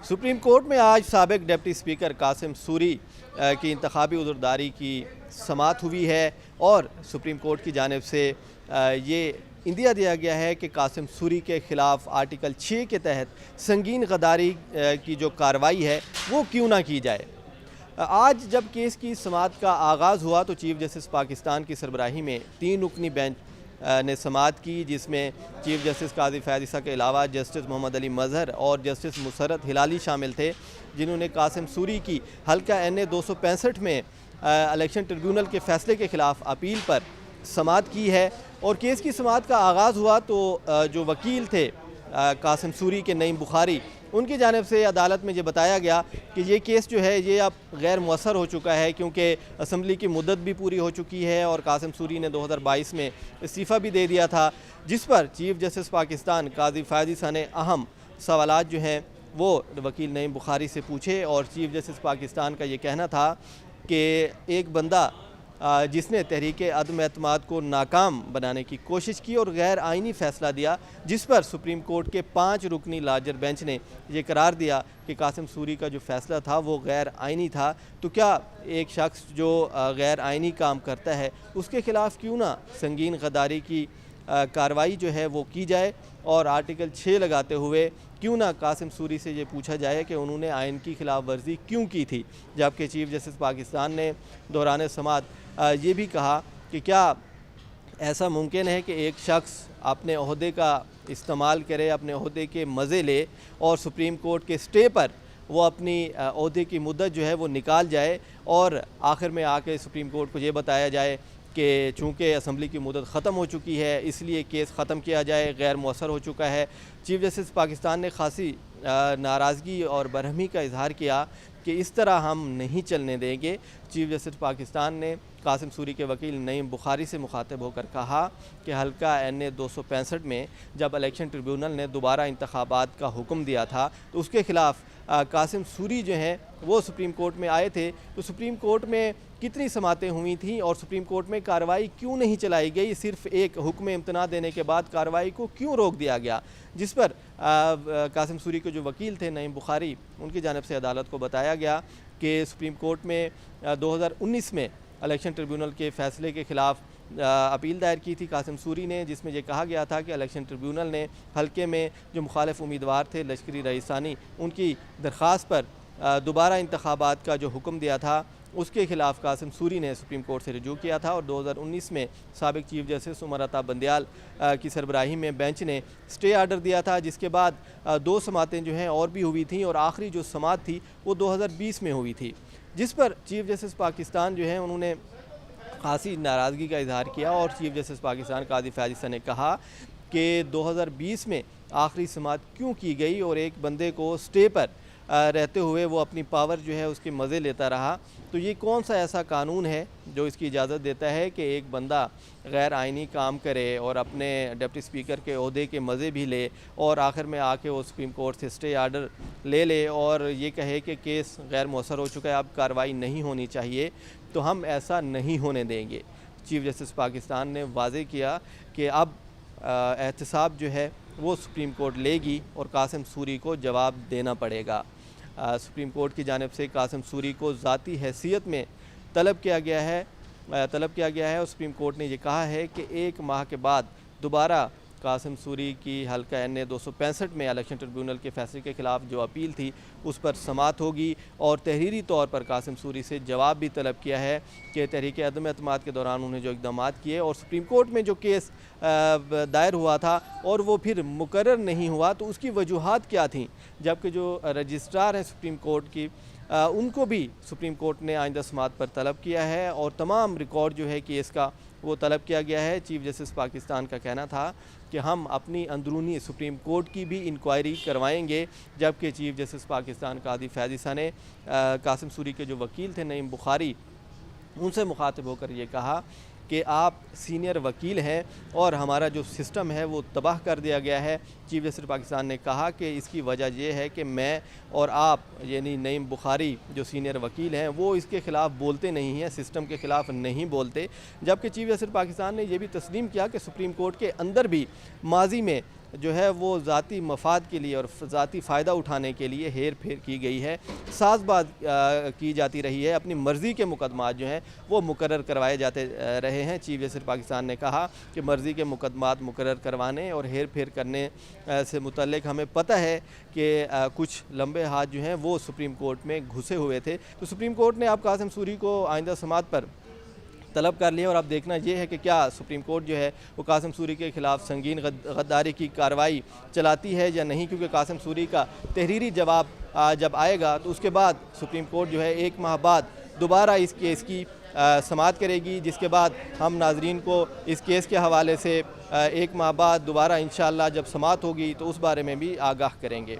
Supreme court में आज साबिक डिप्टी स्पीकर कासिम सूरी की इंतखाबी उज़्रदारी की समाअत हुई है और सुप्रीम कोर्ट की जानिब से ये इंदिया दिया गया है कि कासिम सूरी के ख़िलाफ़ आर्टिकल 6 के तहत संगीन गद्दारी की जो कार्रवाई है वो क्यों ना की जाए। आज जब केस की समाअत का आगाज़ हुआ तो चीफ जस्टिस पाकिस्तान की सरबराही में 3 रुकनी बेंच ने समाअत की, जिसमें चीफ जस्टिस काजी फैज़ ईसा के अलावा जस्टिस मोहम्मद अली मज़हर और जस्टिस मुसर्रत हिलाली शामिल थे, जिन्होंने कासिम सूरी की हल्का NA 265 में इलेक्शन ट्रिब्यूनल के फ़ैसले के ख़िलाफ़ अपील पर समाअत की है। और केस की समाअत का आगाज़ हुआ तो जो वकील थे कासिम सूरी के नईम बुखारी, उनकी जानिब से अदालत में ये बताया गया कि ये केस जो है ये अब गैर मुअस्सर हो चुका है, क्योंकि असम्बली की मुद्दत भी पूरी हो चुकी है और कासिम सूरी ने 2022 में इस्तीफ़ा भी दे दिया था, जिस पर चीफ जस्टिस पाकिस्तान काजी फैज़ ईसा ने अहम सवालात जो हैं वो वकील नईम बुखारी से पूछे। और चीफ जस्टिस पाकिस्तान का ये कहना था कि एक बंदा जिसने तहरीक अदम एतमाद को नाकाम बनाने की कोशिश की और गैर आइनी फ़ैसला दिया, जिस पर सुप्रीम कोर्ट के 5 रुकनी लार्जर बेंच ने ये करार दिया कि कासिम सूरी का जो फ़ैसला था वो गैर आइनी था। तो क्या एक शख्स जो गैर आइनी काम करता है उसके ख़िलाफ़ क्यों ना संगीन गद्दारी की कार्रवाई जो है वो की जाए और आर्टिकल 6 लगाते हुए क्यों ना कासिम सूरी से ये पूछा जाए कि उन्होंने आइन की खिलाफ वर्जी क्यों की थी। जबकि चीफ जस्टिस पाकिस्तान ने दौरान समाअत ये भी कहा कि क्या ऐसा मुमकिन है कि एक शख्स अपने ओहदे का इस्तेमाल करे, अपने ओहदे के मज़े ले और सुप्रीम कोर्ट के स्टे पर वो अपनी ओहदे की मुद्दत जो है वो निकाल जाए और आखिर में आके सुप्रीम कोर्ट को ये बताया जाए कि चूँकि असम्बली की मुद्दत ख़त्म हो चुकी है इसलिए केस ख़त्म किया जाए, गैर मुअस्सर हो चुका है। चीफ जस्टिस पाकिस्तान ने खासी नाराज़गी और बरहमी का इजहार किया कि इस तरह हम नहीं चलने देंगे। चीफ जस्टिस पाकिस्तान ने कासिम सूरी के वकील नईम बुखारी से मुखातिब होकर कहा कि हल्का NA 265 में जब इलेक्शन ट्रिब्यूनल ने दोबारा इंतखाबात का हुक्म दिया था तो उसके ख़िलाफ़ कासिम सूरी जो हैं वो सुप्रीम कोर्ट में आए थे, तो सुप्रीम कोर्ट में कितनी समातें हुई थीं और सुप्रीम कोर्ट में कार्रवाई क्यों नहीं चलाई गई, सिर्फ एक हुक्म इम्तना देने के बाद कार्रवाई को क्यों रोक दिया गया। जिस पर कासिम सूरी के जो वकील थे नईम बुखारी, उनकी जानिब से अदालत को बताया गया कि सुप्रीम कोर्ट में 2019 में इलेक्शन ट्रिब्यूनल के फ़ैसले के ख़िलाफ़ अपील दायर की थी कासिम सूरी ने, जिसमें यह कहा गया था कि इलेक्शन ट्रिब्यूनल ने हल्के में जो मुखालिफ उम्मीदवार थे लश्करी रईसानी, उनकी दरख्वास्त पर दोबारा इंतखाबात का जो हुक्म दिया था उसके ख़िलाफ़ कासिम सूरी ने सुप्रीम कोर्ट से रजू किया था। और 2019 में साबिक चीफ जस्टिस उमर अता बंदयाल की सरबराही में बेंच ने स्टे आर्डर दिया था, जिसके बाद 2 समातें जो हैं और भी हुई थी और आखिरी जो समात थी वो 2020 में हुई थी, जिस पर चीफ जस्टिस पाकिस्तान जो है उन्होंने खासी नाराज़गी का इजहार किया और चीफ जस्टिस पाकिस्तान काजी फैज़ ईसा ने कहा कि 2020 में आखिरी समात क्यों की गई और एक बंदे को स्टे पर रहते हुए वो अपनी पावर जो है उसके मज़े लेता रहा। तो ये कौन सा ऐसा कानून है जो इसकी इजाज़त देता है कि एक बंदा गैर आइनी काम करे और अपने डिप्टी स्पीकर के ओहदे के मज़े भी ले और आखिर में आके वो सुप्रीम कोर्ट से स्टे आर्डर ले और ये कहे कि केस गैर मुअस्सर हो चुका है, अब कार्रवाई नहीं होनी चाहिए। तो हम ऐसा नहीं होने देंगे। चीफ जस्टिस पाकिस्तान ने वाज़ेह किया कि अब एहतसाब जो है वो सुप्रीम कोर्ट लेगी और कासिम सूरी को जवाब देना पड़ेगा। सुप्रीम कोर्ट की जानिब से कासिम सूरी को ज़ाती हैसियत में तलब किया गया है और सुप्रीम कोर्ट ने यह कहा है कि 1 माह के बाद दोबारा कासिम सूरी की हल्का NA 265 में इलेक्शन ट्रिब्यूनल के फ़ैसले के ख़िलाफ़ जो अपील थी उस पर समाअत होगी और तहरीरी तौर पर कासिम सूरी से जवाब भी तलब किया है कि तहरीक अदम एतमाद के दौरान उन्होंने जो इक़दाम किए और सुप्रीम कोर्ट में जो केस दायर हुआ था और वो फिर मुकर्रर नहीं हुआ तो उसकी वजूहात क्या थीं। जबकि जो रजिस्ट्रार हैं सुप्रीम कोर्ट की उनको भी सुप्रीम कोर्ट ने आइंदा समाअत पर तलब किया है और तमाम रिकॉर्ड जो है केस का वो तलब किया गया है। चीफ जस्टिस पाकिस्तान का कहना था कि हम अपनी अंदरूनी सुप्रीम कोर्ट की भी इंक्वायरी करवाएंगे। जबकि चीफ जस्टिस पाकिस्तान काजी फैज़ ईसा ने कासिम सूरी के जो वकील थे नईम बुखारी, उनसे मुखातिब होकर ये कहा कि आप सीनियर वकील हैं और हमारा जो सिस्टम है वो तबाह कर दिया गया है। चीफ जस्टिस पाकिस्तान ने कहा कि इसकी वजह यह है कि मैं और आप यानी नईम बुखारी जो सीनियर वकील हैं वो इसके ख़िलाफ़ बोलते नहीं हैं, सिस्टम के ख़िलाफ़ नहीं बोलते। जबकि चीफ जस्टिस पाकिस्तान ने यह भी तस्लीम किया कि सुप्रीम कोर्ट के अंदर भी माजी में जो है वो ज़ाती मफाद के लिए और ज़ाती फ़ायदा उठाने के लिए हेर फेर की गई है, साज़बाज़ की जाती रही है। अपनी मर्ज़ी के मुकदमात जो हैं वो मुकर्रर करवाए जाते रहे हैं। चीफ जस्टिस पाकिस्तान ने कहा कि मर्ज़ी के मुकदमात मुकर्रर करवाने और हेर फेर करने से मुतल्लिक हमें पता है कि कुछ लंबे हाथ जो हैं वो सुप्रीम कोर्ट में घुसे हुए थे। तो सुप्रीम कोर्ट ने अब कासिम सूरी को आइंदा समात पर तलब कर लिया और अब देखना ये है कि क्या सुप्रीम कोर्ट जो है वो कासिम सूरी के ख़िलाफ़ संगीन गद्दारी की कार्रवाई चलाती है या नहीं, क्योंकि कासिम सूरी का तहरीरी जवाब जब आएगा तो उसके बाद सुप्रीम कोर्ट जो है 1 माह बाद दोबारा इस केस की समाअत करेगी, जिसके बाद हम नाजरीन को इस केस के हवाले से 1 माह बाद दोबारा इंशाअल्लाह जब समाअत होगी तो उस बारे में भी आगाह करेंगे।